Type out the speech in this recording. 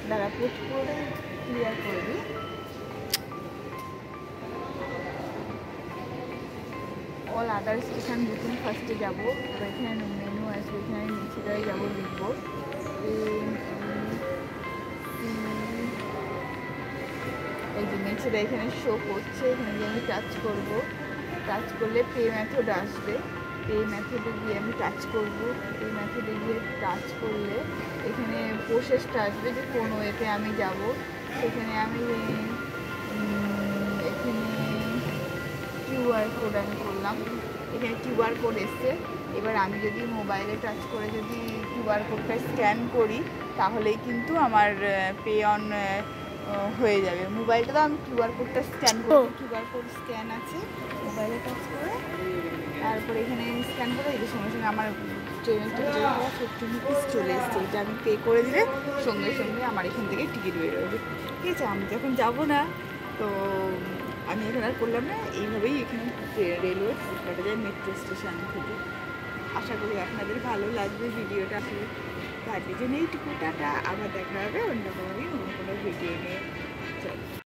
দাঁড়া পুরোটাই ক্লিয়ার করে দিই। অল আদার স্টেশন বুকিং ফার্স্টে যাবো, এবার এখানে মেনু আসবে, এখানে আমি নিচেটায় যাবো, লিখবো এই যে নিচেটা এখানে শো করছে, এখানে গিয়ে আমি টাচ করবো, টাচ করলে পে মেথড আসবে, পে মেথডে গিয়ে আমি টাচ করবো, পে মেথডে গিয়ে টাচ করলে এখানে প্রসেসটা আসবে যে কোন ওয়েতে আমি যাব। সেখানে আমি এখানে কিউআর কোড আমি করলাম, এখানে কিউআর কোড এসছে। এবার আমি যদি মোবাইলে টাচ করে যদি কিউআর কোডটা স্ক্যান করি তাহলেই কিন্তু আমার পে অন হয়ে যাবে। মোবাইলটা তো আমি কিউআর কোডটা স্ক্যান করি, কিউআর কোড স্ক্যান আছে মোবাইলে টাচ করে, তারপরে এখানে স্ক্যান করে এই সঙ্গে সঙ্গে আমার ট্রেনের টিকিট 15 রুপিস চলে এসছে। এটা আমি পে করে দিলে সঙ্গে সঙ্গে আমার এখান থেকে টিকিট বেরোবে। ঠিক আছে, আমি যখন যাবো না তো আমি এখন আর করলাম না, এইভাবেই এখানে রেলওয়ে টিকিট কাটা যায় মেট্রো স্টেশন থেকে। আশা করি আপনাদের ভালো লাগবে ভিডিওটা। তার জন্য এইটুকু টাটা, আবার দেখা হবে অন্য কোনো দিন অন্য কোনো ভিডিও নিয়ে।